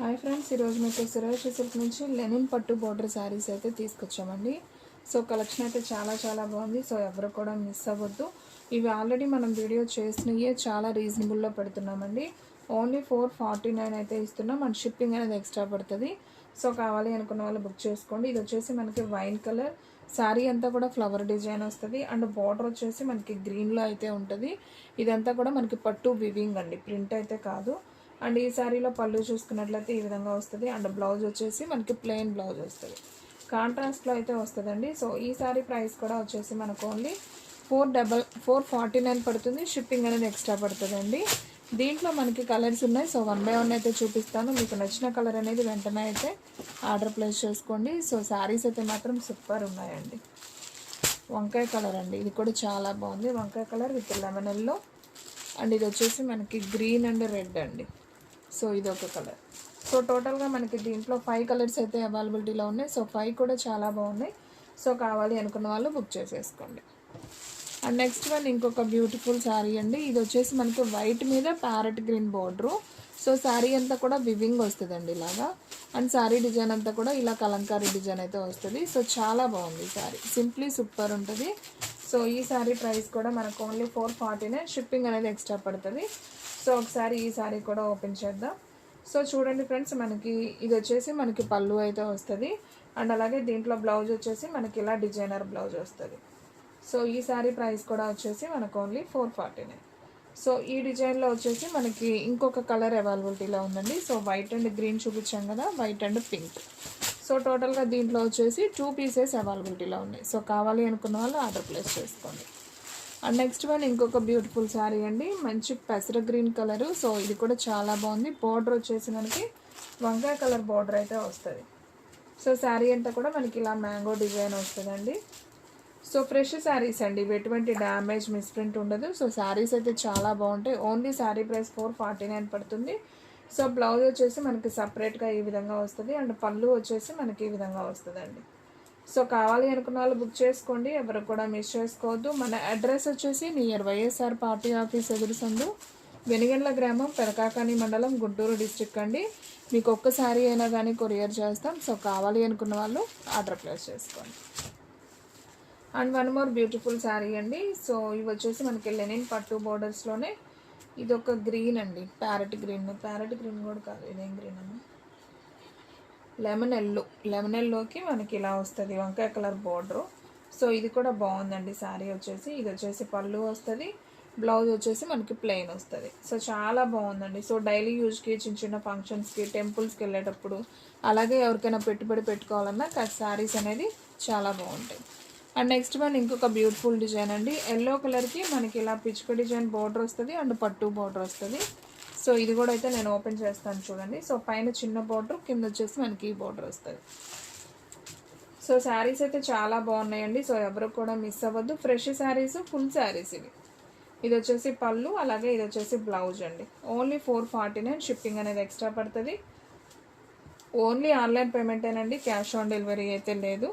Hi friends, ఈరోజు మీకు Suresh silk నుంచి లెనిన్ పట్టు బోర్డర్ శారీస్ అయితే తీసుకొచ్చామండి. సో కలెక్షన్ అయితే చాలా బాగుంది. సో ఎవరు కూడా మిస్ అవ్వద్దు. ఇవి ఆల్రెడీ మనం వీడియో చేసినవి చాలా రీజనబుల్లో పెడుతున్నామండి. ఓన్లీ 449 అయితే ఇస్తున్నాం. అండ్ షిప్పింగ్ అనేది ఎక్స్ట్రా పడుతుంది. సో కావాలి అనుకున్న వాళ్ళు బుక్ చేసుకోండి. ఇది వచ్చేసి మనకి వైన్ కలర్ శారీ అంతా కూడా ఫ్లవర్ డిజైన్ వస్తుంది. అండ్ బార్డర్ వచ్చేసి మనకి గ్రీన్లో అయితే ఉంటుంది. ఇదంతా కూడా మనకి పట్టు వివింగ్ అండి, ప్రింట్ అయితే కాదు. అండ్ ఈ శారీలో పళ్ళు చూసుకున్నట్లయితే ఈ విధంగా వస్తుంది. అండ్ బ్లౌజ్ వచ్చేసి మనకి ప్లెయిన్ బ్లౌజ్ వస్తుంది, కాంట్రాస్ట్లో అయితే వస్తుందండి. సో ఈ శారీ ప్రైస్ కూడా వచ్చేసి మనకు ఓన్లీ 449 పడుతుంది. షిప్పింగ్ అనేది ఎక్స్ట్రా పడుతుందండి. దీంట్లో మనకి కలర్స్ ఉన్నాయి. సో 1 బై 1 అయితే చూపిస్తాను. మీకు నచ్చిన కలర్ అనేది వెంటనే అయితే ఆర్డర్ ప్లేస్ చేసుకోండి. సో శారీస్ అయితే మాత్రం సూపర్ ఉన్నాయండి. వంకాయ కలర్ అండి, ఇది కూడా చాలా బాగుంది. వంకాయ colour with lemon yellow. And ఇది వచ్చేసి మనకి గ్రీన్ అండ్ రెడ్ అండి. సో ఇది ఒక కలర్. సో టోటల్గా మనకి దీంట్లో 5 కలర్స్ అయితే అవైలబిలిటీలో ఉన్నాయి. సో 5 కూడా చాలా బాగున్నాయి. సో కావాలి అనుకున్న వాళ్ళు బుక్ చేసేసుకోండి. అండ్ నెక్స్ట్ వన్ ఇంకొక బ్యూటిఫుల్ శారీ అండి. ఇది వచ్చేసి మనకి వైట్ మీద parrot green border. So sari అంతా కూడా వివింగ్ వస్తుందండి ఇలాగా. అండ్ శారీ డిజైన్ అంతా కూడా ఇలా కలంకారీ డిజైన్ అయితే వస్తుంది. సో చాలా బాగుంది శారీ, సింప్లీ సూపర్ ఉంటుంది. సో ఈ శారీ ప్రైస్ కూడా మనకు ఓన్లీ 449. షిప్పింగ్ అనేది ఎక్స్ట్రా పడుతుంది. సో ఒకసారి ఈ శారీ కూడా ఓపెన్ చేద్దాం. సో చూడండి ఫ్రెండ్స్, మనకి ఇది వచ్చేసి మనకి పళ్ళు అయితే వస్తుంది. అండ్ అలాగే దీంట్లో బ్లౌజ్ వచ్చేసి మనకి ఇలా డిజైనర్ బ్లౌజ్ వస్తుంది. సో ఈ శారీ ప్రైస్ కూడా వచ్చేసి మనకు ఓన్లీ 449. సో ఈ డిజైన్లో వచ్చేసి మనకి ఇంకొక కలర్ అవైలబిలిటీలో ఉందండి. సో వైట్ అండ్ గ్రీన్ చూపించాం కదా, వైట్ అండ్ పింక్. సో టోటల్గా దీంట్లో వచ్చేసి 2 పీసెస్ అవైలబిలిటీలో ఉన్నాయి. సో కావాలి అనుకున్న వాళ్ళు ఆర్డర్ ప్లేస్ చేసుకోండి. అండ్ నెక్స్ట్ వన్ ఇంకొక బ్యూటిఫుల్ శారీ అండి, మంచి పెసర గ్రీన్ కలరు. సో ఇది కూడా చాలా బాగుంది. బార్డర్ వచ్చేసి మనకి వంకాయ కలర్ బార్డర్ అయితే వస్తుంది. సో శారీ అంతా కూడా మనకి ఇలా మ్యాంగో డిజైన్ వస్తుందండి. సో ఫ్రెష్ శారీస్ అండి, ఎటువంటి డ్యామేజ్ మిస్ప్రింట్ ఉండదు. సో శారీస్ అయితే చాలా బాగుంటాయి. ఓన్లీ శారీ ప్రైస్ 449 పడుతుంది. సో బ్లౌజ్ వచ్చేసి మనకి సపరేట్గా ఈ విధంగా వస్తుంది. అండ్ పళ్ళు వచ్చేసి మనకి ఈ విధంగా వస్తుందండి. సో కావాలి అనుకున్న వాళ్ళు బుక్ చేసుకోండి, ఎవరు కూడా మిస్ చేసుకోవద్దు. మన అడ్రస్ వచ్చేసి నియర్ వైఎస్ఆర్ పార్టీ ఆఫీస్ ఎదురు సందు, వెనిగండ్ల గ్రామం, పెరకాకాని మండలం, గుంటూరు డిస్ట్రిక్ట్ అండి. మీకు ఒక్క శారీ అయినా కానీ కొరియర్ చేస్తాం. సో కావాలి అనుకున్న వాళ్ళు ఆర్డర్ ప్లేస్ చేసుకోండి. And one more beautiful sari అండి. సో ఇవి వచ్చేసి మనకి లెనిన్ పట్టు బోర్డర్స్లోనే ఇది ఒక గ్రీన్ అండి, ప్యారెట్ గ్రీన్ కూడా కాదు, ఇదేం గ్రీన్ అమ్మా, లెమన్ ఎల్లోకి మనకి ఇలా వస్తుంది వంకాయ కలర్ బార్డరు. సో ఇది కూడా బాగుందండి శారీ వచ్చేసి. ఇది వచ్చేసి పళ్ళు వస్తుంది, బ్లౌజ్ వచ్చేసి మనకి ప్లెయిన్ వస్తుంది. సో చాలా బాగుందండి. సో డైలీ యూజ్కి, చిన్న ఫంక్షన్స్కి, టెంపుల్స్కి వెళ్ళేటప్పుడు, అలాగే ఎవరికైనా పెట్టుబడి పెట్టుకోవాలన్నా శారీస్ అనేది చాలా బాగుంటాయి. అండ్ నెక్స్ట్ వన్ ఇంకొక బ్యూటిఫుల్ డిజైన్ అండి. ఎల్లో కలర్కి మనకి ఇలా పిచ్చుక డిజైన్ బార్డర్ వస్తుంది అండ్ పట్టు బార్డర్ వస్తుంది. సో ఇది కూడా అయితే నేను ఓపెన్ చేస్తాను చూడండి. సో పైన చిన్న బార్డర్, కింద వచ్చేసి మనకి ఈ బార్డర్ వస్తుంది. సో శారీస్ అయితే చాలా బాగున్నాయండి. సో ఎవరు కూడా మిస్ అవ్వద్దు. ఫ్రెష్ శారీస్, ఫుల్ శారీస్ ఇవి. ఇది వచ్చేసి పళ్ళు, అలాగే ఇది వచ్చేసి బ్లౌజ్ అండి. ఓన్లీ 449. షిప్పింగ్ అనేది ఎక్స్ట్రా పడుతుంది. ఓన్లీ ఆన్లైన్ పేమెంటేనండి, క్యాష్ ఆన్ డెలివరీ అయితే లేదు.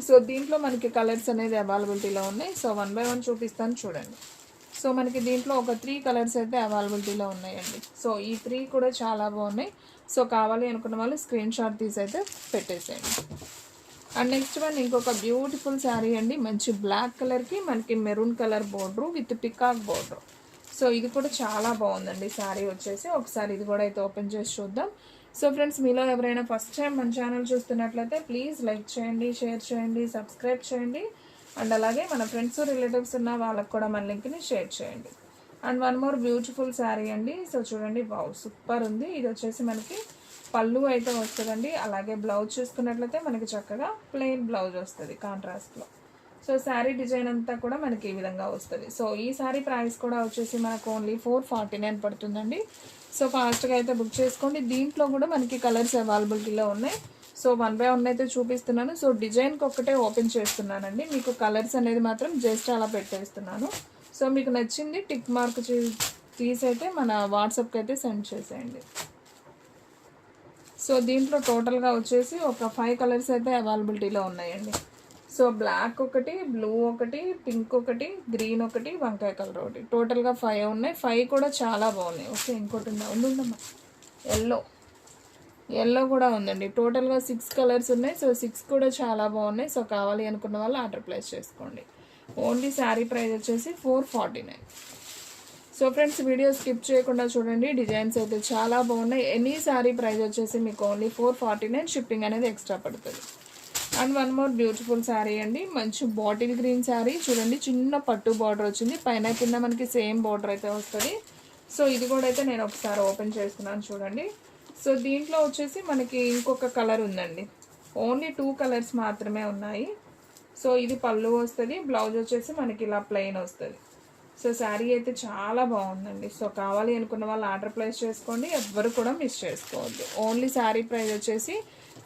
సో దీంట్లో మనకి కలర్స్ అనేది అవైలబిలిటీలో ఉన్నాయి. సో 1 బై 1 చూపిస్తాను చూడండి. సో మనకి దీంట్లో ఒక 3 కలర్స్ అయితే అవైలబిలిటీలో ఉన్నాయండి. సో ఈ 3 కూడా చాలా బాగున్నాయి. సో కావాలి అనుకున్న వాళ్ళు స్క్రీన్ షాట్ తీసి అయితే పెట్టేసేయండి. అండ్ నెక్స్ట్ వన్ ఇంకొక బ్యూటిఫుల్ శారీ అండి, మంచి బ్లాక్ కలర్కి మనకి maroon colour border with peacock border. So ఇది కూడా చాలా బాగుందండి శారీ వచ్చేసి. ఒకసారి ఇది కూడా అయితే ఓపెన్ చేసి చూద్దాం. సో ఫ్రెండ్స్, మీలో ఎవరైనా ఫస్ట్ టైం మన ఛానల్ చూస్తున్నట్లయితే ప్లీజ్ లైక్ చేయండి, షేర్ చేయండి, సబ్స్క్రైబ్ చేయండి. అండ్ అలాగే మన ఫ్రెండ్స్, రిలేటివ్స్ ఉన్న వాళ్ళకి కూడా మన లింక్ని షేర్ చేయండి. And one more beautiful sari అండి. సో చూడండి, వావ్ సూపర్ ఉంది. ఇది వచ్చేసి మనకి పళ్ళు అయితే వస్తుందండి. అలాగే బ్లౌజ్ చూసుకున్నట్లయితే మనకి చక్కగా ప్లెయిన్ బ్లౌజ్ వస్తుంది కాంట్రాస్ట్లో. సో శారీ డిజైన్ అంతా కూడా మనకి ఈ విధంగా వస్తుంది. సో ఈ శారీ ప్రైస్ కూడా వచ్చేసి మనకు ఓన్లీ 449 పడుతుందండి. సో ఫాస్ట్గా అయితే బుక్ చేసుకోండి. దీంట్లో కూడా మనకి కలర్స్ అవైలబిలిటీలో ఉన్నాయి. సో 1 బై 1 అయితే చూపిస్తున్నాను. సో డిజైన్కి ఒక్కటే ఓపెన్ చేస్తున్నానండి, మీకు కలర్స్ అనేది మాత్రం జస్ట్ అలా పెట్టేస్తున్నాను. సో మీకు నచ్చింది టిక్ మార్క్ తీసి అయితే మన వాట్సాప్కి అయితే సెండ్ చేసేయండి. సో దీంట్లో టోటల్గా వచ్చేసి ఒక 5 కలర్స్ అయితే అవైలబిలిటీలో ఉన్నాయండి. సో బ్లాక్ ఒకటి, బ్లూ ఒకటి, పింక్ ఒకటి, గ్రీన్ ఒకటి, వంకాయ కలర్ ఒకటి, టోటల్గా 5 ఉన్నాయి. 5 కూడా చాలా బాగున్నాయి. ఓకే, ఇంకోటి ఉందమ్మా. ఎల్లో కూడా ఉందండి. టోటల్గా 6 కలర్స్ ఉన్నాయి. సో 6 కూడా చాలా బాగున్నాయి. సో కావాలి అనుకున్న వాళ్ళు ఆర్డర్ ప్లేస్ చేసుకోండి. ఓన్లీ శారీ ప్రైస్ వచ్చేసి 449. సో ఫ్రెండ్స్, వీడియో స్కిప్ చేయకుండా చూడండి. డిజైన్స్ అయితే చాలా బాగున్నాయి. ఎనీ శారీ ప్రైస్ వచ్చేసి మీకు ఓన్లీ 449. షిప్పింగ్ అనేది ఎక్స్ట్రా పడుతుంది. And one more beautiful sari అండి. మంచి బాటిల్ గ్రీన్ శారీ చూడండి. చిన్న పట్టు బార్డర్ వచ్చింది. పైన కింద మనకి సేమ్ బార్డర్ అయితే వస్తుంది. సో ఇది కూడా అయితే నేను ఒకసారి ఓపెన్ చేస్తున్నాను చూడండి. సో దీంట్లో వచ్చేసి మనకి ఇంకొక కలర్ ఉందండి. ఓన్లీ 2 కలర్స్ మాత్రమే ఉన్నాయి. సో ఇది పళ్ళు వస్తుంది. బ్లౌజ్ వచ్చేసి మనకి ఇలా ప్లెయిన్ వస్తుంది. సో శారీ అయితే చాలా బాగుందండి. సో కావాలి అనుకున్న వాళ్ళు ఆర్డర్ ప్లేస్ చేసుకోండి. ఎవ్వరు కూడా మిస్ చేసుకోవద్దు. ఓన్లీ శారీ ప్రైస్ వచ్చేసి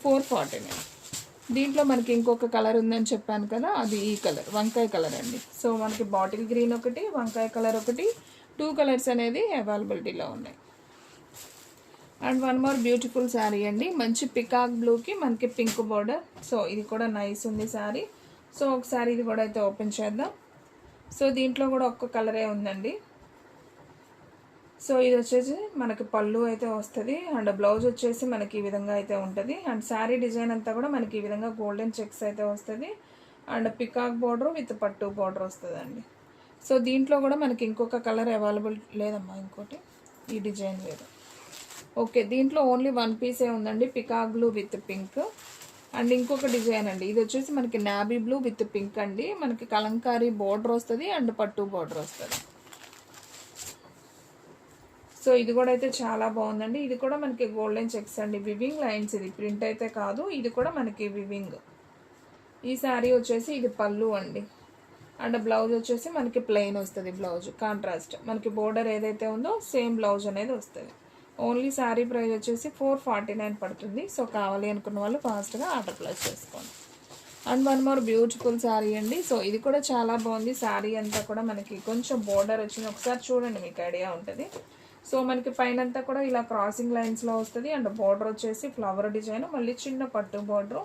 449. దీంట్లో మనకి ఇంకొక కలర్ ఉందని చెప్పాను కదా, అది ఈ కలర్ వంకాయ కలర్ అండి. సో మనకి బాటిల్ గ్రీన్ ఒకటి, వంకాయ కలర్ ఒకటి, 2 కలర్స్ అనేది అవైలబిలిటీలో ఉన్నాయి. And one more beautiful sari అండి. మంచి పికాక్ బ్లూకి మనకి పింక్ బోర్డర్. సో ఇది కూడా నైస్ ఉంది శారీ. సో ఒకసారి ఇది కూడా అయితే ఓపెన్ చేద్దాం. సో దీంట్లో కూడా ఒక్క కలరే ఉందండి. సో ఇది వచ్చేసి మనకి పళ్ళు అయితే వస్తుంది. అండ్ బ్లౌజ్ వచ్చేసి మనకి ఈ విధంగా అయితే ఉంటుంది. అండ్ శారీ డిజైన్ అంతా కూడా మనకి ఈ విధంగా గోల్డెన్ చెక్స్ అయితే వస్తుంది. అండ్ పికాక్ బోర్డర్ విత్ పట్టు బోర్డర్ వస్తుందండి. సో దీంట్లో కూడా మనకి ఇంకొక కలర్ అవైలబుల్ లేదమ్మా, ఇంకోటి ఈ డిజైన్ లేదు. ఓకే, దీంట్లో ఓన్లీ 1 పీసే ఉందండి. Peacock blue with pink. And ఇంకొక డిజైన్ అండి. ఇది వచ్చేసి మనకి నాబీ బ్లూ విత్ పింక్ అండి. మనకి కలంకారీ బోర్డర్ వస్తుంది అండ్ పట్టు బోర్డర్ వస్తుంది. సో ఇది కూడా అయితే చాలా బాగుందండి. ఇది కూడా మనకి గోల్డెన్ చెక్స్ అండి. వివింగ్ లైన్స్, ఇది ప్రింట్ అయితే కాదు. ఇది కూడా మనకి వివింగ్. ఈ శారీ వచ్చేసి ఇది పళ్ళు అండి. అండ్ బ్లౌజ్ వచ్చేసి మనకి ప్లెయిన్ వస్తుంది. బ్లౌజ్ కాంట్రాస్ట్ మనకి బోర్డర్ ఏదైతే ఉందో సేమ్ బ్లౌజ్ అనేది వస్తుంది. ఓన్లీ శారీ ప్రైస్ వచ్చేసి 449 పడుతుంది. సో కావాలి అనుకున్న వాళ్ళు ఫాస్ట్గా ఆర్డర్ ప్లేస్ చేసుకోండి. And one more beautiful sari అండి. సో ఇది కూడా చాలా బాగుంది. శారీ అంతా కూడా మనకి కొంచెం బోర్డర్ వచ్చింది. ఒకసారి చూడండి, మీకు ఐడియా ఉంటుంది. సో మనకి పైన అంతా కూడా ఇలా క్రాసింగ్ లైన్స్లో వస్తుంది. అండ్ బోర్డర్ వచ్చేసి ఫ్లవర్ డిజైన్, మళ్ళీ చిన్న పట్టు బోర్డర్.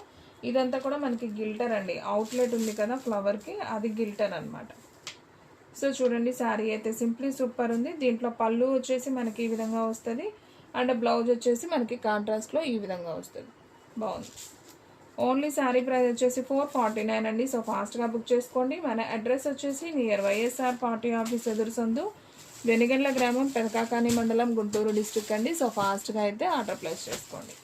ఇదంతా కూడా మనకి గిల్టర్ అండి. అవుట్లెట్ ఉంది కదా ఫ్లవర్కి, అది గిల్టర్ అనమాట. సో చూడండి, శారీ అయితే సింప్లీ సూపర్ ఉంది. దీంట్లో పళ్ళు వచ్చేసి మనకి ఈ విధంగా వస్తుంది. అండ్ బ్లౌజ్ వచ్చేసి మనకి కాంట్రాస్ట్లో ఈ విధంగా వస్తుంది. బాగుంది. ఓన్లీ శారీ ప్రైస్ వచ్చేసి 449 అండి. సో ఫాస్ట్గా బుక్ చేసుకోండి. మన అడ్రస్ వచ్చేసి నియర్ వైఎస్ఆర్ పార్టీ ఆఫీస్ ఎదురు సందు, వెనిగండ్ల గ్రామం, పెదకాకాని మండలం, గుంటూరు డిస్ట్రిక్ట్ అండి. సో ఫాస్ట్గా అయితే ఆర్డర్ ప్లేస్ చేసుకోండి.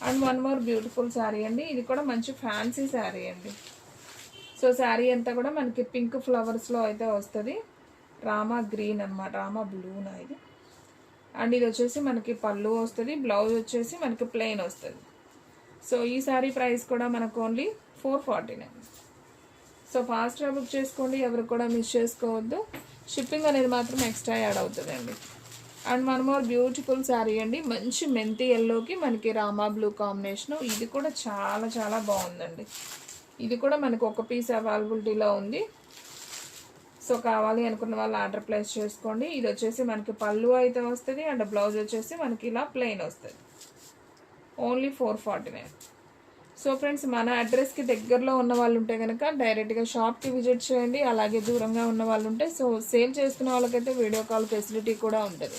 And one more beautiful sari అండి. ఇది కూడా మంచి ఫ్యాన్సీ శారీ అండి. సో శారీ అంతా కూడా మనకి పింక్ ఫ్లవర్స్లో అయితే వస్తుంది. రామా గ్రీన్ అనమాట, రామా బ్లూనా ఇది. అండ్ ఇది వచ్చేసి మనకి పళ్ళు వస్తుంది. బ్లౌజ్ వచ్చేసి మనకి ప్లెయిన్ వస్తుంది. సో ఈ శారీ ప్రైస్ కూడా మనకు ఓన్లీ 449. సో ఫాస్ట్గా బుక్ చేసుకోండి. ఎవరు కూడా మిస్ చేసుకోవద్దు. షిప్పింగ్ అనేది మాత్రం ఎక్స్ట్రా యాడ్ అవుతుందండి. And one more beautiful sari అండి. మంచి మెంతి ఎల్లోకి మనకి రామా బ్లూ కాంబినేషను. ఇది కూడా చాలా చాలా బాగుందండి. ఇది కూడా మనకు ఒక పీస్ అవైలబిలిటీలో ఉంది. సో కావాలి అనుకున్న వాళ్ళు ఆర్డర్ ప్లేస్ చేసుకోండి. ఇది వచ్చేసి మనకి పళ్ళు అయితే వస్తుంది. అండ్ బ్లౌజ్ వచ్చేసి మనకి ఇలా ప్లెయిన్ వస్తుంది. ఓన్లీ 449. సో ఫ్రెండ్స్, మన అడ్రస్కి దగ్గరలో ఉన్న వాళ్ళు ఉంటే కనుక డైరెక్ట్గా షాప్కి విజిట్ చేయండి. అలాగే దూరంగా ఉన్న వాళ్ళు ఉంటే సో సేల్ చేసుకున్న వాళ్ళకైతే వీడియో కాల్ ఫెసిలిటీ కూడా ఉంటుంది.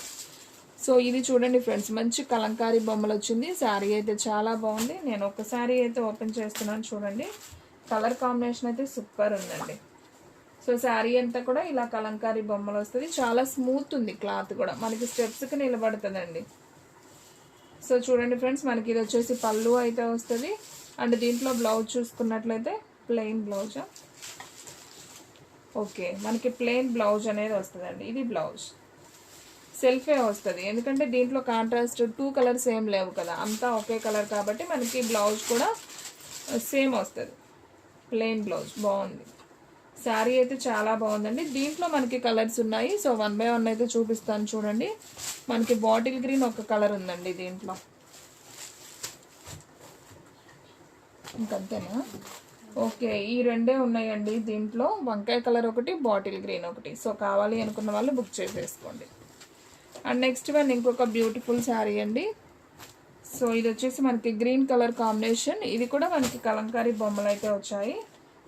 సో ఇది చూడండి ఫ్రెండ్స్, మంచి కలంకారీ బొమ్మలు వచ్చింది. శారీ అయితే చాలా బాగుంది. నేను ఒక శారీ అయితే ఓపెన్ చేస్తున్నాను చూడండి. కలర్ కాంబినేషన్ అయితే సూపర్ ఉందండి. సో శారీ అంతా కూడా ఇలా కలంకారీ బొమ్మలు వస్తుంది. చాలా స్మూత్ ఉంది. క్లాత్ కూడా మనకి స్టెప్స్కి నిలబడుతుందండి. సో చూడండి ఫ్రెండ్స్, మనకి ఇది వచ్చేసి పళ్ళు అయితే వస్తుంది. అండ్ దీంట్లో బ్లౌజ్ చూసుకున్నట్లయితే ప్లెయిన్ బ్లౌజా, ఓకే, మనకి ప్లెయిన్ బ్లౌజ్ అనేది వస్తుందండి. ఇది బ్లౌజ్ సెల్ఫే వస్తుంది. ఎందుకంటే దీంట్లో కాంట్రాస్ట్ 2 కలర్స్ ఏం లేవు కదా, అంతా ఒకే కలర్ కాబట్టి మనకి బ్లౌజ్ కూడా సేమ్ వస్తుంది. ప్లెయిన్ బ్లౌజ్ బాగుంది. శారీ అయితే చాలా బాగుందండి. దీంట్లో మనకి కలర్స్ ఉన్నాయి. సో 1 by 1 అయితే చూపిస్తాను చూడండి. మనకి బాటిల్ గ్రీన్ ఒక కలర్ ఉందండి దీంట్లో. ఇంకంతేనా? ఓకే, ఈ రెండే ఉన్నాయండి దీంట్లో. వంకాయ కలర్ ఒకటి, బాటిల్ గ్రీన్ ఒకటి. సో కావాలి అనుకున్న వాళ్ళు బుక్ చేసేసుకోండి. అండ్ నెక్స్ట్ వన్ ఇంకొక బ్యూటిఫుల్ శారీ అండి. సో ఇది వచ్చేసి మనకి గ్రీన్ కలర్ కాంబినేషన్. ఇది కూడా మనకి కలంకారీ బొమ్మలు అయితే వచ్చాయి.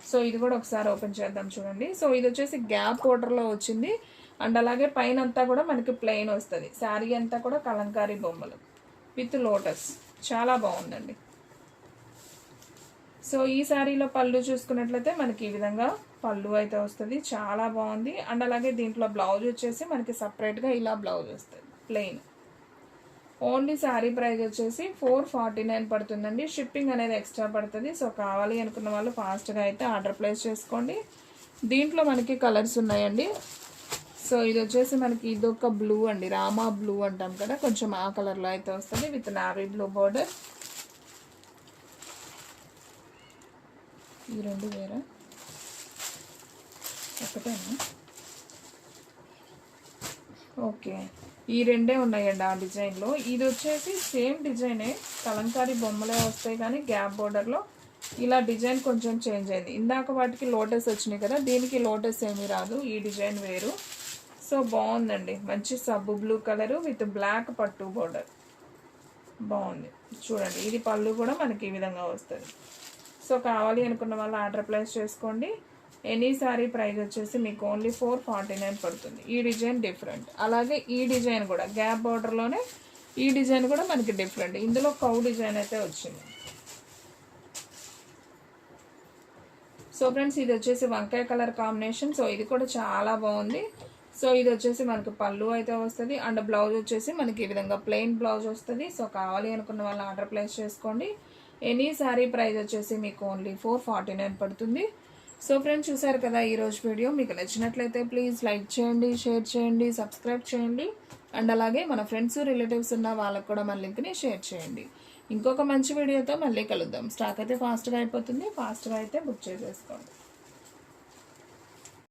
సో ఇది కూడా ఒకసారి ఓపెన్ చేద్దాం చూడండి. సో ఇది వచ్చేసి గ్యాప్ బోర్డర్లో వచ్చింది. అండ్ అలాగే పైన అంతా కూడా మనకి ప్లెయిన్ వస్తుంది. శారీ అంతా కూడా కలంకారీ బొమ్మలు. విత్ లోటస్, చాలా బాగుందండి. సో ఈ శారీలో పళ్ళు చూసుకున్నట్లయితే మనకి ఈ విధంగా పళ్ళు అయితే వస్తుంది, చాలా బాగుంది. అండ్ అలాగే దీంట్లో బ్లౌజ్ వచ్చేసి మనకి సపరేట్గా ఇలా బ్లౌజ్ వస్తుంది ప్లెయిన్. ఓన్లీ శారీ ప్రైస్ వచ్చేసి 449 పడుతుందండి. షిప్పింగ్ అనేది ఎక్స్ట్రా పడుతుంది. సో కావాలి అనుకున్న వాళ్ళు ఫాస్ట్గా అయితే ఆర్డర్ ప్లేస్ చేసుకోండి. దీంట్లో మనకి కలర్స్ ఉన్నాయండి. సో ఇది వచ్చేసి మనకి ఇదొక బ్లూ అండి, రామా బ్లూ అంటాం కదా, కొంచెం ఆ కలర్లో అయితే వస్తుంది విత్ నావీ బ్లూ బార్డర్. ఈ రెండు వేరే ఒకటేనా? ఓకే, ఈ రెండే ఉన్నాయండి ఆ డిజైన్లో. ఇది వచ్చేసి సేమ్ డిజైనే, కలంకారీ బొమ్మలే వస్తాయి కానీ గ్యాప్ బోర్డర్లో ఇలా డిజైన్ కొంచెం చేంజ్ అయింది. ఇందాక వాటికి లోటస్ వచ్చినాయి కదా, దీనికి లోటస్ ఏమీ రాదు, ఈ డిజైన్ వేరు. సో బాగుందండి, మంచి సబ్బు బ్లూ కలరు విత్ బ్లాక్ పట్టు బోర్డర్, బాగుంది చూడండి. ఇది పళ్ళు కూడా మనకి ఈ విధంగా వస్తుంది. సో కావాలి అనుకున్న వాళ్ళు ఆర్డర్ ప్లేస్ చేసుకోండి. ఎనీ సారీ ప్రైస్ వచ్చేసి మీకు ఓన్లీ 449 పడుతుంది. ఈ డిజైన్ డిఫరెంట్, అలాగే ఈ డిజైన్ కూడా గ్యాప్ బార్డర్లోనే ఈ డిజైన్ కూడా మనకి డిఫరెంట్. ఇందులో కౌ డిజైన్ అయితే వచ్చింది. సో ఫ్రెండ్స్ ఇది వచ్చేసి వంకాయ కలర్ కాంబినేషన్. సో ఇది కూడా చాలా బాగుంది. సో ఇది వచ్చేసి మనకి పళ్ళు అయితే వస్తుంది అండ్ బ్లౌజ్ వచ్చేసి మనకి ఈ విధంగా ప్లెయిన్ బ్లౌజ్ వస్తుంది. సో కావాలి అనుకున్న వాళ్ళు ఆర్డర్ ప్లేస్ చేసుకోండి. ఎనీ సారీ ప్రైస్ వచ్చేసి మీకు ఓన్లీ 449 పడుతుంది. సో ఫ్రెండ్స్ చూసారు కదా ఈరోజు వీడియో. మీకు నచ్చినట్లయితే ప్లీజ్ లైక్ చేయండి, షేర్ చేయండి, సబ్స్క్రైబ్ చేయండి. అండ్ అలాగే మన ఫ్రెండ్స్ రిలేటివ్స్ ఉన్న వాళ్ళకు కూడా మన లింక్ని షేర్ చేయండి. ఇంకొక మంచి వీడియోతో మళ్ళీ కలుద్దాం. స్టాక్ అయితే ఫాస్ట్గా అయిపోతుంది, ఫాస్ట్గా అయితే బుక్ చేసేసుకోండి.